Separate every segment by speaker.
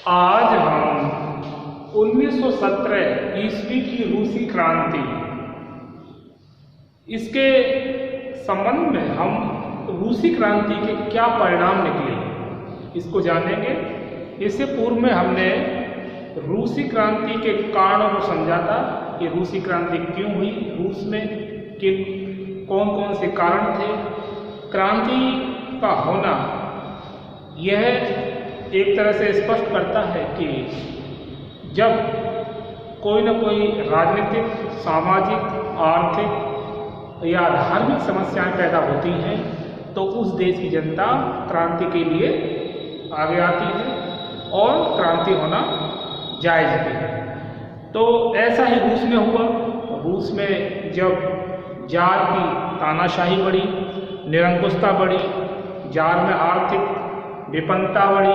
Speaker 1: आज हम 1917 ईस्वी की रूसी क्रांति, इसके संबंध में हम रूसी क्रांति के क्या परिणाम निकले इसको जानेंगे। इससे पूर्व में हमने रूसी क्रांति के कारणों को समझा था कि रूसी क्रांति क्यों हुई, रूस में किन कौन कौन से कारण थे। क्रांति का होना यह एक तरह से स्पष्ट करता है कि जब कोई न कोई राजनीतिक, सामाजिक, आर्थिक या धार्मिक समस्याएं पैदा होती हैं तो उस देश की जनता क्रांति के लिए आगे आती है और क्रांति होना जायज़ भी है। तो ऐसा ही रूस में हुआ। रूस में जब जार की तानाशाही बढ़ी, निरंकुशता बढ़ी, जार में आर्थिक विपन्नता बढ़ी,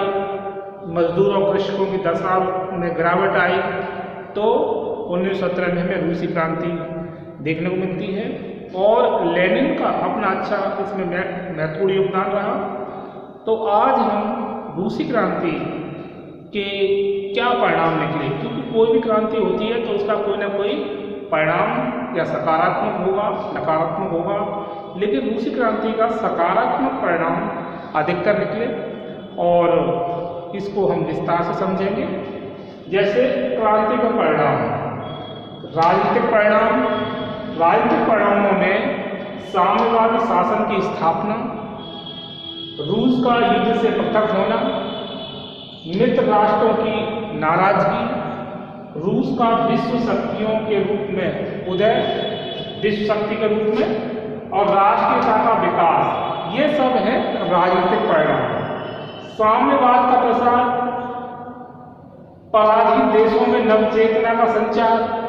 Speaker 1: मजदूर और कृषकों की दशा में गिरावट आई, तो 1917 में रूसी क्रांति देखने को मिलती है। और लेनिन का अपना अच्छा इसमें महत्वपूर्ण योगदान रहा। तो आज हम रूसी क्रांति के क्या परिणाम निकले, क्योंकि कोई भी क्रांति होती है तो उसका कोई ना कोई परिणाम या सकारात्मक होगा, नकारात्मक होगा, लेकिन रूसी क्रांति का सकारात्मक परिणाम अधिकतर निकले और इसको हम विस्तार से समझेंगे। जैसे क्रांति का परिणाम, राजनीतिक परिणाम। राजनीतिक परिणामों में साम्यवादी शासन की स्थापना, रूस का युद्ध से पृथक होना, मित्र राष्ट्रों की नाराजगी, रूस का विश्व शक्तियों के रूप में उदय, विश्व शक्ति के रूप में, और राष्ट्रीयता का विकास, ये सब है राजनीतिक परिणाम। साम्यवाद का प्रसार, पराधीन देशों में नवचेतना का संचार,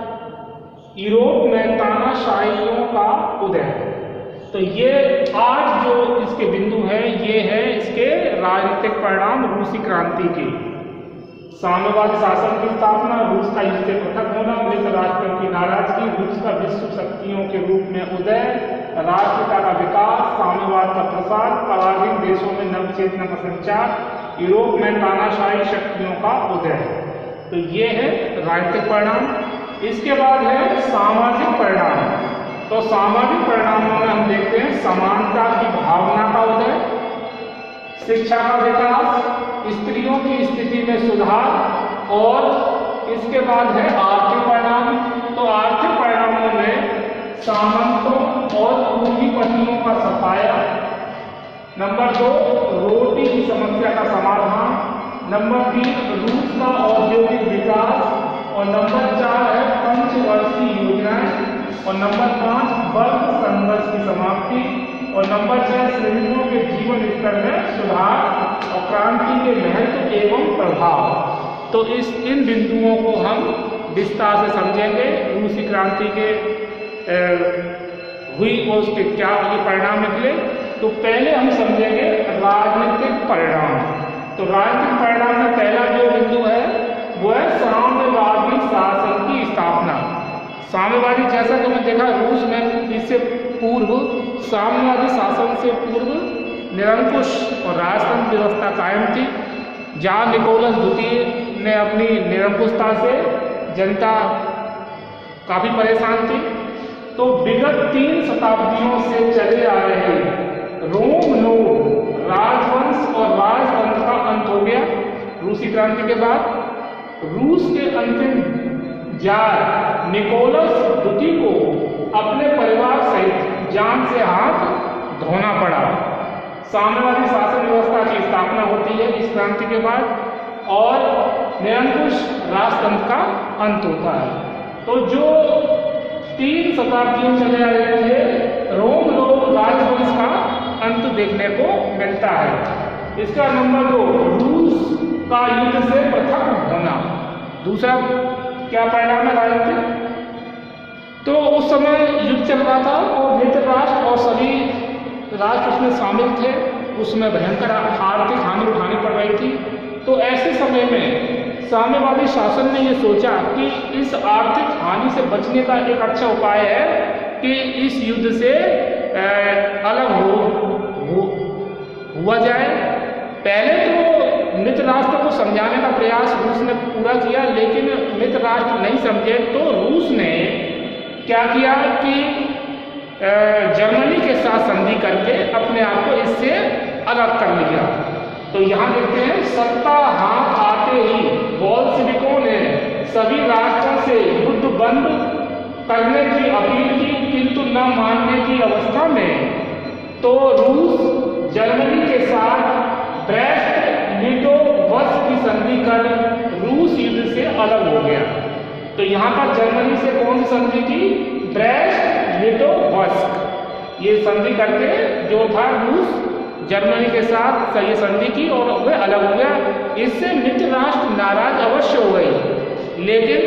Speaker 1: यूरोप में तानाशाहियों का उदय। तो ये आज जो इसके बिंदु है, ये है इसके राजनीतिक परिणाम रूसी क्रांति के। साम्यवादी शासन की स्थापना, रूस का युद्ध से पृथक होना, मित्र राष्ट्रों की नाराजगी, रूस का विश्व शक्तियों के रूप में उदय, राष्ट्रीयता का विकास, साम्यवाद का प्रसार, पराधीन देशों में नवचेतना का संचार, यूरोप में तानाशाही शक्तियों का उदय। तो ये है राजनीतिक परिणाम। इसके बाद है सामाजिक परिणाम। तो सामाजिक परिणामों में हम देखते हैं समानता की भावना का उदय, शिक्षा का विकास, स्त्रियों की स्थिति में सुधार, और इसके बाद है आर्थिक परिणाम। तो आर्थिक परिणामों में सामंतों और पूंजीपतियों का सफाया, नंबर 2 रोटी की समस्या का समाधान, नंबर 3 रूस का औद्योगिक विकास, और नंबर 4 है पंचवर्षीय योजनाएं, और नंबर 5 वर्ग संघर्ष की समाप्ति, और नंबर 6 श्रमिकों के जीवन स्तर में सुधार और क्रांति के महत्व एवं प्रभाव। तो इन बिंदुओं को हम विस्तार से समझेंगे। रूसी क्रांति के हुई और उसके क्या ये परिणाम निकले। तो पहले हम समझेंगे राजनीतिक परिणाम। तो राजनीतिक परिणाम में पहला जो बिंदु है वो है साम्यवादी शासन की स्थापना। साम्यवादी, जैसा कि मैं देखा रूस में इससे पूर्व साम्यवादी शासन से पूर्व निरंकुश और राजतंत्र व्यवस्था कायम थी। जार निकोलस द्वितीय ने अपनी निरंकुशता से जनता काफ़ी परेशान थी। तो विगत 3 शताब्दियों से चले आ रहे रोम लोग राजवंश और राजतंत्र का अंत हो गया रूसी क्रांति के बाद। रूस के अंतिम जार निकोलस द्वितीय को अपने परिवार सहित जान से हाथ धोना पड़ा। साम्यवादी शासन व्यवस्था की स्थापना होती है इस क्रांति के बाद, और निरंकुश राजतंत्र का अंत होता है। तो जो 3 शताब्दियों चले आ रहे थे रोम लोग राजवंश का अंत देखने को मिलता है। इसका नंबर 2 रूस का युद्ध से पृथक होना। दूसरा क्या परिणाम है राजनीतिक? तो उस समय युद्ध चल रहा था और मित्र राष्ट्र और सभी राष्ट्र उसमें शामिल थे, उसमें भयंकर आर्थिक हानि उठानी पड़ रही थी। तो ऐसे समय में साम्यवादी शासन ने ये सोचा कि इस आर्थिक हानि से बचने का एक अच्छा उपाय है कि इस युद्ध से अलग हो हुआ जाए। पहले तो मित्र राष्ट्र को समझाने का प्रयास रूस ने पूरा किया, लेकिन मित्र राष्ट्र नहीं समझे तो रूस ने क्या किया कि जर्मनी के साथ संधि करके अपने आप को इससे अलग कर लिया। तो यहाँ देखते हैं, सत्ता हाथ आते ही बोल्शेविकों ने सभी राष्ट्रों से युद्ध बंद करने की अपील की, किंतु न मानने की अवस्था में तो रूस जर्मनी के साथ ब्रेस्ट-लिटोव्स्क की संधि कर रूस युद्ध से अलग हो गया। तो यहाँ पर जर्मनी से कौन सी संधि की? ब्रेस्ट-लिटोव्स्क, ये संधि करके जो था रूस जर्मनी के साथ ये संधि की और वह अलग हो गया। इससे मित्र राष्ट्र नाराज अवश्य हो गए, लेकिन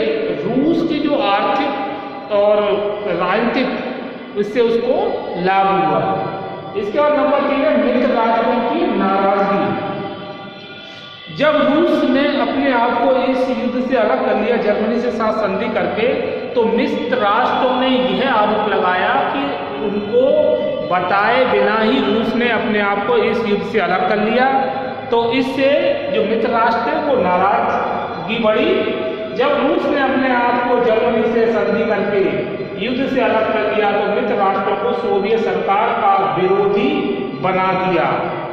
Speaker 1: रूस की जो आर्थिक और राजनीतिक इससे उसको लाभ हुआ। इसके बाद नंबर 3 है मित्र राष्ट्रों की नाराजगी। जब रूस ने अपने आप को इस युद्ध से अलग कर लिया जर्मनी से साथ संधि करके, तो मित्र राष्ट्रों ने यह आरोप लगाया कि उनको बताए बिना ही रूस ने अपने आप को इस युद्ध से अलग कर लिया। तो इससे जो मित्र राष्ट्र है वो नाराजगी बढ़ी। जब रूस ने अपने आप को जर्मनी से संधि करके युद्ध से अलग कर दिया तो मित्र राष्ट्रों को सोवियत सरकार का विरोधी बना दिया,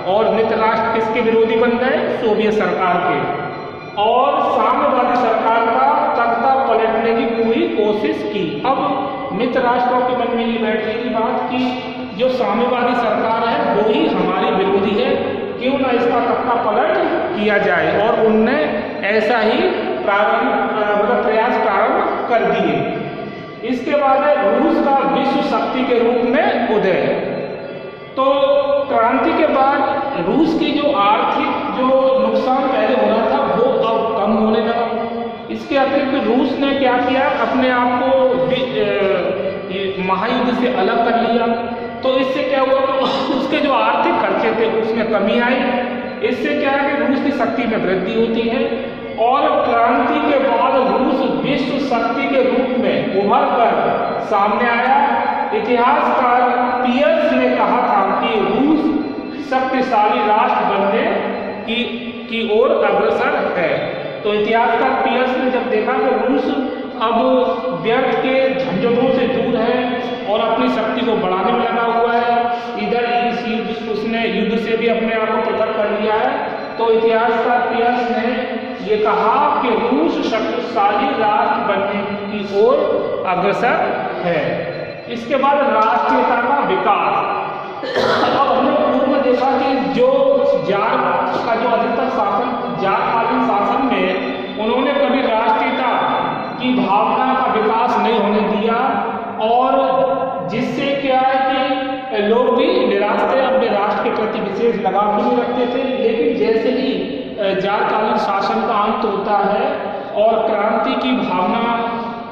Speaker 1: और मित्र राष्ट्र किसके विरोधी बन गए? सोवियत सरकार के, और साम्यवादी सरकार का तख्ता पलटने की पूरी कोशिश की। अब मित्र राष्ट्रों के मन में ये बैठ गई बात कि जो साम्यवादी सरकार है वो ही हमारी विरोधी है, क्यों ना इसका तख्ता पलट किया जाए, और उनने ऐसा ही प्रयास प्रारंभ कर दिए। इसके बाद है रूस का विश्व शक्ति के रूप में उदय। तो क्रांति के बाद रूस की जो आर्थिक जो नुकसान पहले हो रहा था वो अब कम होने लगा। इसके अतिरिक्त रूस ने क्या किया, अपने आप को महायुद्ध से अलग कर लिया। तो इससे क्या हुआ, उसके जो आर्थिक खर्चे थे उसमें कमी आई। इससे क्या है कि रूस की शक्ति में वृद्धि होती है, और क्रांति के बाद रूस विश्व शक्ति के रूप में उभर कर सामने आया। इतिहासकार पियर्स ने कहा था कि रूस शक्तिशाली राष्ट्र बनने की ओर अग्रसर है। तो इतिहासकार पियर्स ने जब देखा कि रूस अब व्यर्थ के झंझटों से दूर है और अपनी शक्ति को बढ़ाने में लगा हुआ है, इधर इस युद्ध उसने युद्ध से भी अपने आप को पृथक कर लिया है, तो इतिहासकार पियर्स ने ये कहा कि रूस शक्तिशाली राष्ट्र बनने की ओर अग्रसर है। इसके बाद राष्ट्रीयता का विकास। अब हमने पूर्व में देखा कि जो जार का जो अधिकतर शासन जारकालीन शासन में उन्होंने कभी राष्ट्रीयता की भावना का विकास नहीं होने दिया, और जिससे क्या है कि लोग भी निराश थे, अपने राष्ट्र के प्रति विशेष लगाव नहीं रखते थे। लेकिन जैसे ही जारकालीन शासन का अंत होता है और क्रांति की भावना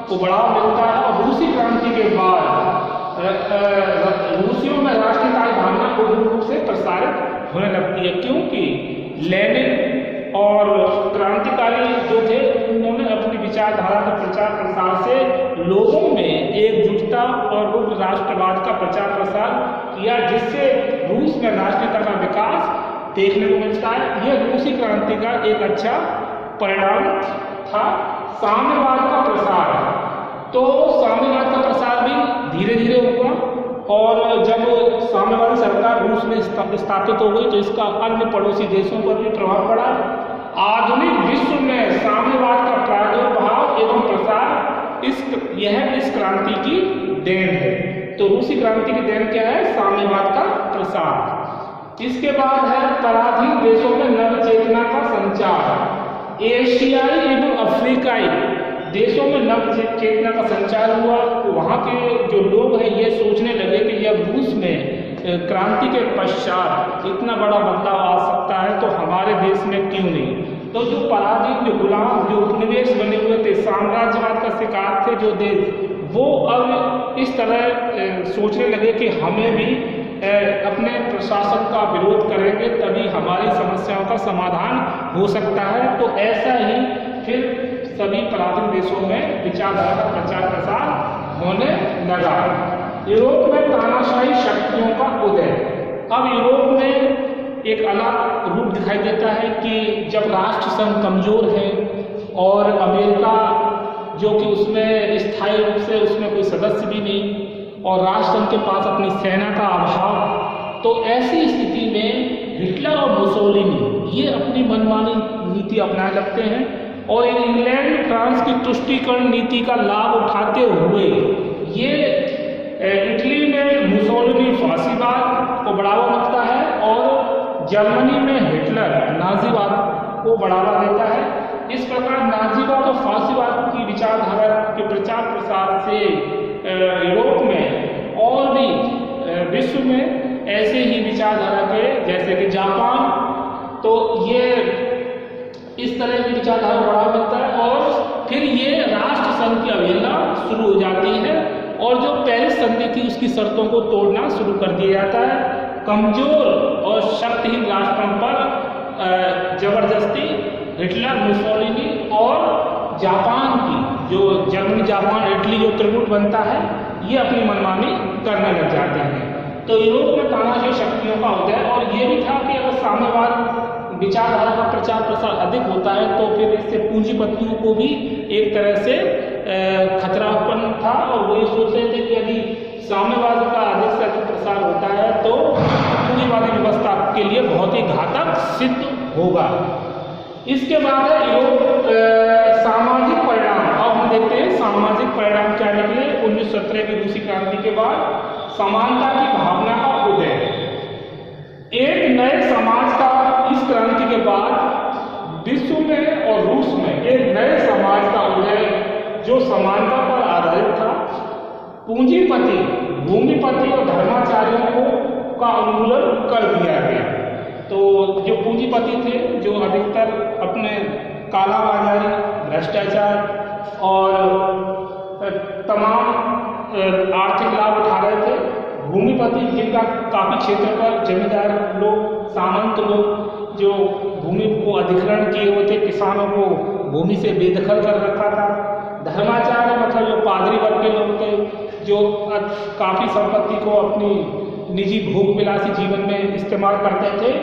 Speaker 1: को बढ़ावा मिलता है, और रूसी क्रांति के बाद रूसियों में राष्ट्रीयता की भावना पूर्ण रूप से प्रसारित होने लगती है, क्योंकि लेनिन और क्रांतिकारी जो थे उन्होंने अपनी विचारधारा का प्रचार प्रसार से लोगों में एकजुटता और राष्ट्रवाद का प्रचार प्रसार किया, जिससे रूस में राष्ट्रीयता का विकास देखने को मिलता है। यह रूसी क्रांति का एक अच्छा परिणाम था। साम्यवाद का प्रसार, तो साम्यवाद का प्रसार भी धीरे धीरे हुआ, और जब साम्यवादी सरकार रूस में स्थापित हो गई तो इसका अन्य पड़ोसी देशों पर भी प्रभाव पड़ा। आधुनिक विश्व में साम्यवाद का प्रादुर्भाव एवं प्रसार इस क्रांति की देन है। तो रूसी क्रांति की देन क्या है? साम्यवाद का प्रसार। इसके बाद है पराधीन देशों में नव चेतना का संचार। एशियाई एवं अफ्रीकाई देशों में नव चेतना का संचार हुआ। वहाँ के जो लोग हैं ये सोचने लगे कि जब रूस में क्रांति के पश्चात इतना बड़ा बदलाव आ सकता है तो हमारे देश में क्यों नहीं। तो जो पराधीन, जो गुलाम, जो उपनिवेश बने हुए थे, साम्राज्यवाद का शिकार थे जो देश, वो अब इस तरह सोचने लगे कि हमें भी अपने प्रशासन का विरोध करेंगे तभी हमारी समस्याओं का समाधान हो सकता है। तो ऐसा ही फिर सभी पराधीन देशों में विचारधारा का प्रचार प्रसार होने लगा। यूरोप में तानाशाही शक्तियों का उदय। अब यूरोप में एक अलग रूप दिखाई देता है कि जब राष्ट्र संघ कमजोर है और अमेरिका जो कि उसमें स्थायी रूप से उसमें कोई सदस्य भी नहीं और राष्ट्र संघ के पास अपनी सेना का अभाव, तो ऐसी स्थिति में हिटलर और मुसोलिनी ये अपनी मनमानी नीति अपनाने लगते हैं और इंग्लैंड फ्रांस की तुष्टीकरण नीति का लाभ उठाते हुए ये इटली में मुसोलिनी फांसीवाद को बढ़ावा देता है और जर्मनी में हिटलर नाजीवाद को बढ़ावा देता है। इस प्रकार नाजीवाद और फांसीवाद की विचारधारा के प्रचार प्रसार से यूरोप में और भी विश्व में ऐसे ही विचारधारा के जैसे कि जापान, तो ये इस तरह की विचारधारा बढ़ावा मिलता है और फिर ये राष्ट्र संघ की अवहेलना शुरू हो जाती है और जो पेरिस संधि थी उसकी शर्तों को तोड़ना शुरू कर दिया जाता है। कमजोर और शक्तिहीन राष्ट्रों पर जबरदस्ती हिटलर, मुसोलिनी और जापान की जो जर्मनी, जापान, इटली जो त्रिगुट बनता है ये अपनी मनमानी करने लग जाते हैं। तो यूरोप में तानाशाही शक्तियों का उदय और ये भी था कि अगर साम्यवाद विचारधारा का प्रचार प्रसार अधिक होता है तो फिर इससे पूंजीपतियों को भी एक तरह से खतरा उत्पन्न था और वो ये सोच रहे थे कि यदि साम्यवाद का अधिक से अधिक प्रसार होता है तो पूंजीवादी व्यवस्था के लिए बहुत ही घातक सिद्ध होगा। इसके बाद है यूरोप सामाजिक परिणाम। अब हम देखते हैं सामाजिक परिणाम क्या निकले 1917 की रूसी क्रांति के बाद। समानता की भावना का उदय, एक नए समाज का इस क्रांति के बाद विश्व में और रूस में एक नए समाज का उदय जो समानता पर आधारित था। पूंजीपति, भूमिपति और धर्माचार्यों को का उन्मूलन कर दिया गया। तो जो पूंजीपति थे जो अधिकतर अपने कालाबाजारी, भ्रष्टाचार और तमाम आर्थिक लाभ उठा रहे थे, भूमिपति जिनका काफी क्षेत्र पर जमींदार लोग, सामंत लोग जो भूमि को अधिग्रहण किए हुए थे, किसानों को भूमि से बेदखल कर रखा था। धर्माचार्य मतलब जो पादरी वर्ग के लोग थे जो काफी संपत्ति को अपनी निजी भोग विलासी जीवन में इस्तेमाल करते थे,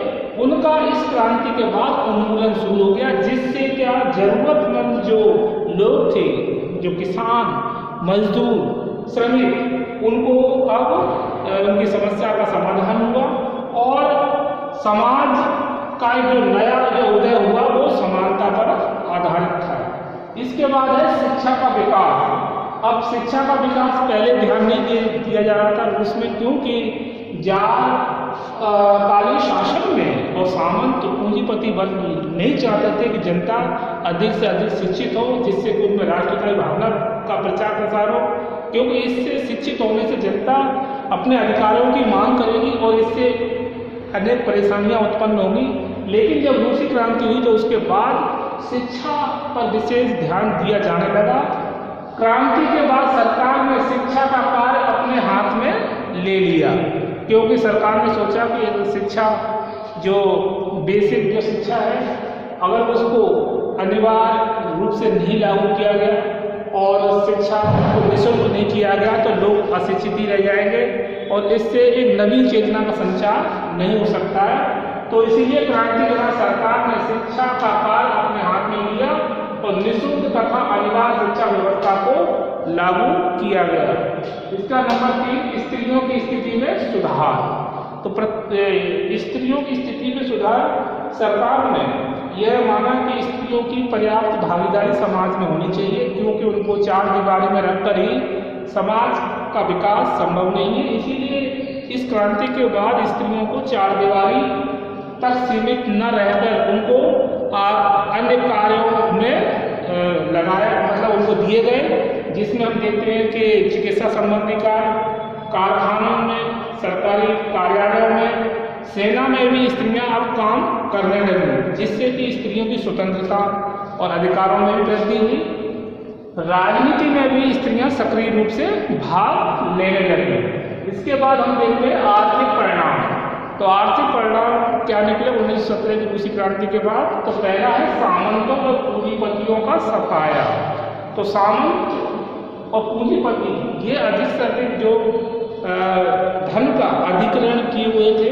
Speaker 1: उनका इस क्रांति के बाद उन्मूलन शुरू हो गया, जिससे क्या जरूरतमंद जो लोग थे, जो किसान, मजदूर, श्रमिक, उनको अब उनकी समस्या का समाधान हुआ और समाज का जो नया जो उदय हुआ वो समानता पर आधारित था। इसके बाद है शिक्षा का विकास। अब शिक्षा का विकास पहले ध्यान नहीं दिया जा रहा था रूस में, क्योंकि जार कालीन शासन में और सामंत पूंजीपति वर्ग नहीं चाहते थे कि जनता अधिक से अधिक शिक्षित हो, जिससे कि उनमें राष्ट्रीय भावना का प्रचार प्रसार हो, क्योंकि इससे शिक्षित होने से जनता अपने अधिकारों की मांग करेगी और इससे अनेक परेशानियां उत्पन्न होंगी। लेकिन जब रूसी क्रांति हुई तो उसके बाद शिक्षा पर विशेष ध्यान दिया जाने लगा। क्रांति के बाद सरकार ने शिक्षा का कार्य अपने हाथ में ले लिया, क्योंकि सरकार ने सोचा कि शिक्षा जो बेसिक जो शिक्षा है अगर उसको अनिवार्य रूप से नहीं लागू किया गया और शिक्षा को निःशुल्क नहीं किया गया तो लोग अशिक्षित ही रह जाएंगे और इससे एक नवीन चेतना का संचार नहीं हो सकता है। तो इसीलिए क्रांति के बाद सरकार ने शिक्षा का कार्य अपने हाथ में लिया और निःशुल्क तथा अनिवार्य शिक्षा व्यवस्था को लागू किया गया। इसका नंबर 3, स्त्रियों की स्थिति में सुधार। तो स्त्रियों की स्थिति में सुधार सरकार ने यह माना कि स्त्रियों की पर्याप्त भागीदारी समाज में होनी चाहिए, क्योंकि उनको चार दीवारी में रखकर ही समाज का विकास संभव नहीं है। इसीलिए इस क्रांति के बाद स्त्रियों को चार दीवारी तक सीमित न रहकर उनको अन्य कार्यों में लगाया, मतलब उनको दिए गए, जिसमें हम देखते हैं कि चिकित्सा संबंधी कार्य, कारखानों में, सरकारी कार्यालयों में, सेना में भी स्त्रियां अब काम करने लगी, जिससे कि स्त्रियों की स्वतंत्रता और अधिकारों में भी वृद्धि हुई। राजनीति में भी स्त्रियां सक्रिय रूप से भाग लेने लगी। इसके बाद हम देखते हैं आर्थिक परिणाम। तो आर्थिक परिणाम क्या निकले 1917 की रूसी क्रांति के बाद? तो पहला है सामंतों और पूंजीपतियों का सफाया। तो सामंत और पूंजीपति ये अधिक से अधिक जो धन का अधिग्रहण किए हुए थे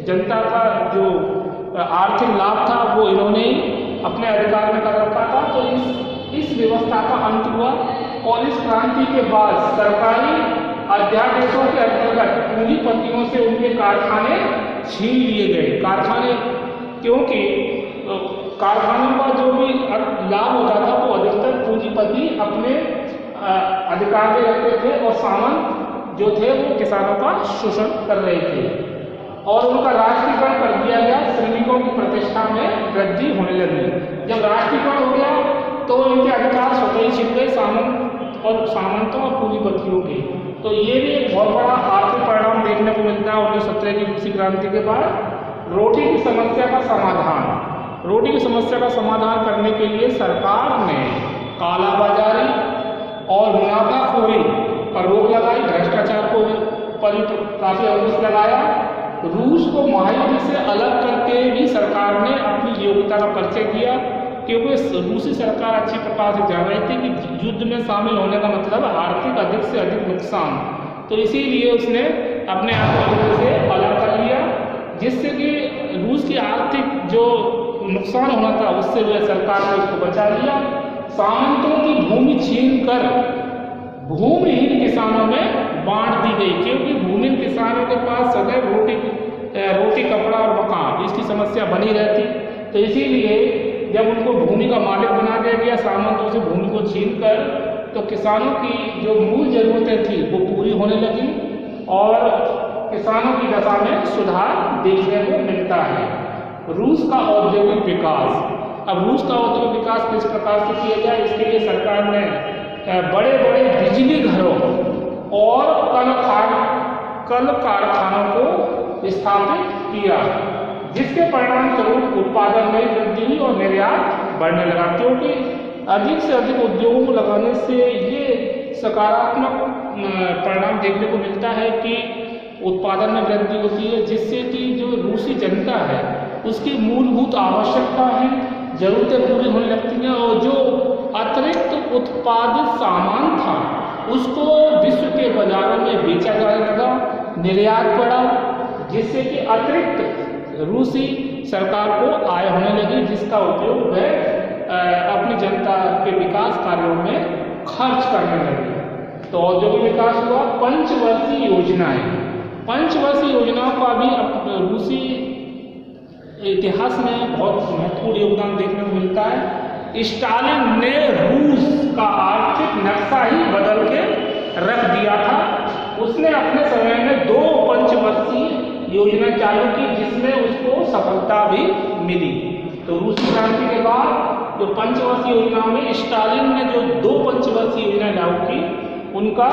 Speaker 1: जनता का जो आर्थिक लाभ था वो इन्होंने अपने अधिकार में कर रखा था। तो इस व्यवस्था का अंत हुआ और इस क्रांति के बाद सरकारी अध्यादेशों के अंतर्गत पूंजीपतियों से उनके कारखाने छीन लिए गए। कारखाने, क्योंकि कारखानों का जो भी लाभ होता था वो अधिकतर पूंजीपति अपने अधिकार में रखते थे और सामंत जो थे वो किसानों का शोषण कर रहे थे और उनका राष्ट्रीयकरण कर दिया गया। श्रमिकों की प्रतिष्ठा में वृद्धि होने लगी। जब राष्ट्रीयकरण हो गया तो इनके अधिकार स्वतः ही छिन गए सामंतों और पूंजीपतियों के। तो ये भी एक बहुत बड़ा आर्थिक परिणाम देखने को मिलता है 1917 की रूसी क्रांति के बाद। रोटी की समस्या का समाधान। रोटी की समस्या का समाधान करने के लिए सरकार ने कालाबाजारी और मुनाफाखोरी पर रोक लगाई, भ्रष्टाचार पर काफी अंकुश लगाया। रूस को महायुद्ध से अलग करके भी सरकार ने अपनी योग्यता का परिचय दिया, क्योंकि रूसी सरकार अच्छी प्रकार से जान रही थी कि युद्ध में शामिल होने का मतलब आर्थिक अधिक से अधिक नुकसान। तो इसीलिए उसने अपने आप को युद्ध से अलग कर लिया, जिससे कि रूस की आर्थिक जो नुकसान होना था उससे जो सरकार ने उसको बचा लिया। सामंतों की भूमि छीन कर भूमिहीन किसानों में बांट दी गई, क्योंकि भूमिहीन किसानों के पास सदैव रोटी कपड़ा और मकान इसकी समस्या बनी रहती। तो इसीलिए जब उनको भूमि का मालिक बना दिया गया सामंतों से भूमि को छीन कर, तो किसानों की जो मूल जरूरतें थी वो पूरी होने लगी और किसानों की दशा में सुधार देखने को मिलता है। रूस का औद्योगिक विकास। अब रूस का औद्योगिक विकास किस प्रकार से किया जाए, इसके लिए सरकार ने बड़े बड़े बिजली घरों और कल कारखानों को स्थापित किया, जिसके परिणाम स्वरूप उत्पादन में वृद्धि हुई और निर्यात बढ़ने लगा। क्योंकि अधिक से अधिक उद्योगों को लगाने से ये सकारात्मक परिणाम देखने को मिलता है कि उत्पादन में वृद्धि होती है, जिससे कि जो रूसी जनता है उसकी मूलभूत आवश्यकता है, जरूरतें पूरी होने लगती हैं और जो अतिरिक्त उत्पादित सामान था उसको विश्व के बाजारों में बेचा जाने लगा, निर्यात बढ़ा, जिससे कि अतिरिक्त रूसी सरकार को आय होने लगी, जिसका उपयोग वह अपनी जनता के विकास कार्यों में खर्च करने लगे। तो औद्योगिक विकास हुआ। पंचवर्षीय योजनाएं। पंचवर्षीय योजनाओं का भी रूसी इतिहास में बहुत महत्वपूर्ण योगदान देखने को मिलता है। स्टालिन ने रूस का आर्थिक नक्शा ही बदल के रख दिया था। उसने अपने समय में 2 पंचवर्षीय योजना चालू की, जिसमें उसको सफलता भी मिली। तो रूसी क्रांति के बाद जो पंचवर्षीय योजनाओं में स्टालिन ने जो 2 पंचवर्षीय योजना लागू की, उनका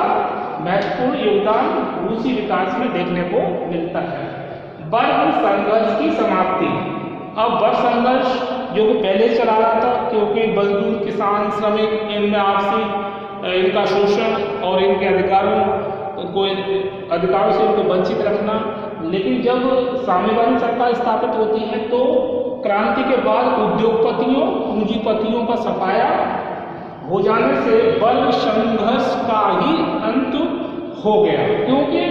Speaker 1: महत्वपूर्ण योगदान रूसी विकास में देखने को मिलता है। वर्ग संघर्ष की समाप्ति। अब वर्ग संघर्ष जो कि पहले चला रहा था, क्योंकि मजदूर, किसान, श्रमिक इनमें आपसी इनका शोषण और इनके अधिकारों से इनको वंचित रखना। लेकिन जब साम्यवादी सरकार स्थापित होती है तो क्रांति के बाद उद्योगपतियों, पूंजीपतियों का सफाया हो जाने से वर्ग संघर्ष का ही अंत हो गया, क्योंकि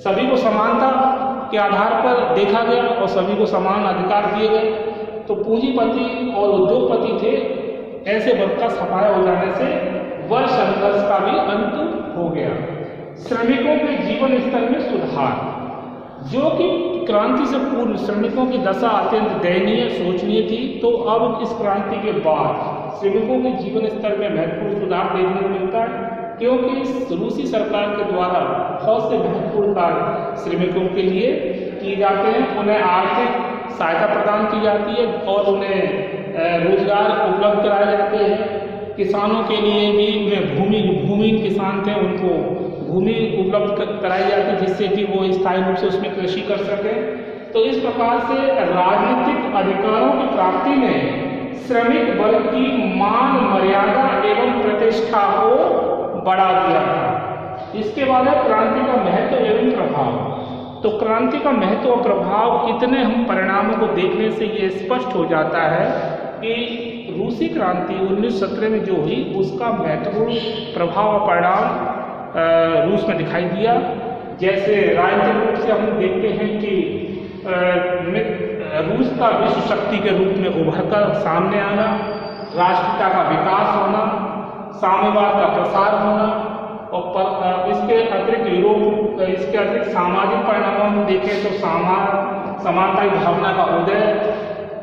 Speaker 1: सभी को समानता के आधार पर देखा गया और सभी को समान अधिकार दिए गए। तो पूंजीपति और उद्योगपति थे, ऐसे वर्ग का सफाया हो जाने से वर्ग संघर्ष का भी अंत हो गया। श्रमिकों के जीवन स्तर में सुधार। जो कि क्रांति से पूर्व श्रमिकों की दशा अत्यंत दयनीय, शोचनीय थी, तो अब इस क्रांति के बाद श्रमिकों के जीवन स्तर में महत्वपूर्ण सुधार देखने को मिलता है, क्योंकि रूसी सरकार के द्वारा बहुत से महत्वपूर्ण कार्य श्रमिकों के लिए किए जाते हैं। उन्हें आर्थिक सहायता प्रदान की जाती है और उन्हें रोजगार उपलब्ध कराए जाते हैं। किसानों के लिए भी भूमिहीन किसान थे, उनको भूमि उपलब्ध कराई जाती है, जिससे कि वो स्थायी रूप से उसमें कृषि कर सकें। तो इस प्रकार से राजनीतिक अधिकारों की प्राप्ति ने श्रमिक वर्ग की मान मर्यादा एवं प्रतिष्ठा को बढ़ा दिया था। इसके बाद है क्रांति का महत्व एवं प्रभाव। तो क्रांति का महत्व और प्रभाव, इतने हम परिणामों को देखने से ये स्पष्ट हो जाता है कि रूसी क्रांति 1917 में जो हुई उसका महत्वपूर्ण प्रभाव और परिणाम रूस में दिखाई दिया। जैसे राजनीतिक रूप से हम देखते हैं कि रूस का विश्व शक्ति के रूप में उभर कर सामने आना, राष्ट्रीयता का विकास होना, साम्यवाद का प्रसार होना, और इसके अतिरिक्त सामाजिक परिणामों में देखें तो समानता की भावना का उदय,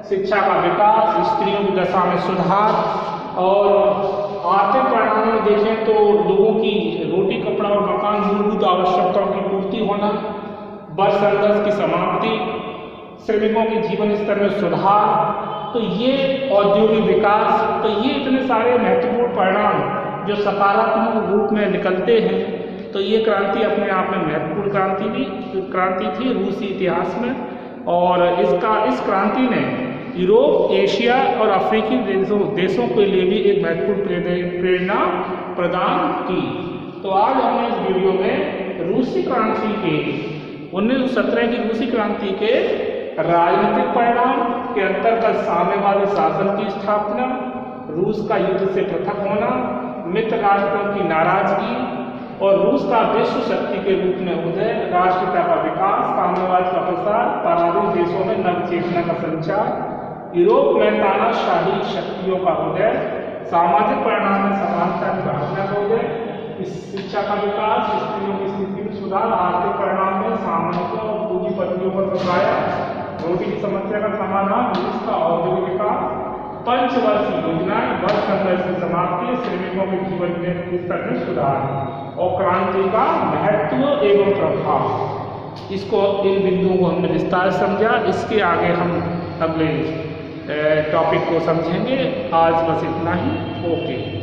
Speaker 1: शिक्षा का विकास, स्त्रियों की दशा में सुधार, और आर्थिक परिणामों में देखें तो लोगों की रोटी, कपड़ा और मकान, मूलभूत आवश्यकताओं की पूर्ति होना, बर्न संघर्ष की समाप्ति, श्रमिकों के जीवन स्तर में सुधार, तो ये औद्योगिक विकास, तो ये इतने सारे महत्वपूर्ण परिणाम जो सकारात्मक रूप में निकलते हैं। तो ये क्रांति अपने आप में महत्वपूर्ण क्रांति थी रूसी इतिहास में, और इस क्रांति ने यूरोप, एशिया और अफ्रीकी देशों के लिए भी एक महत्वपूर्ण प्रेरणा प्रदान की। तो आज हमने इस वीडियो में रूसी क्रांति के 1917 की रूसी क्रांति के राजनीतिक परिणाम के अंतर्गत साम्यवादी शासन की स्थापना, रूस का युद्ध से पृथक होना, मित्र राष्ट्रों की नाराजगी और रूस का विश्व शक्ति के रूप में उदय, राष्ट्रीयता का विकास, साम्यवाद का प्रसार, पराधीन देशों में नवचेतना का संचार, यूरोप में तानाशाही शक्तियों का उदय, सामाजिक परिणाम में समानता की भावना का उदय, शिक्षा का विकास, स्त्रियों की स्थिति में सुधार, आर्थिक परिणाम में सामूहिकों और पूंजीपतियों पर सफाया, रोटी की समस्या का समाधान, रूस का औद्योगिक विकास, पंचवर्षीय योजनाएं, वर्ग संघर्ष की समाप्ति, श्रमिकों के जीवन में स्तर में सुधार, और क्रांति का महत्व एवं प्रभाव। इसको इन बिंदुओं को हमने विस्तार समझा। इसके आगे हम अगले टॉपिक को समझेंगे। आज बस इतना ही। ओके।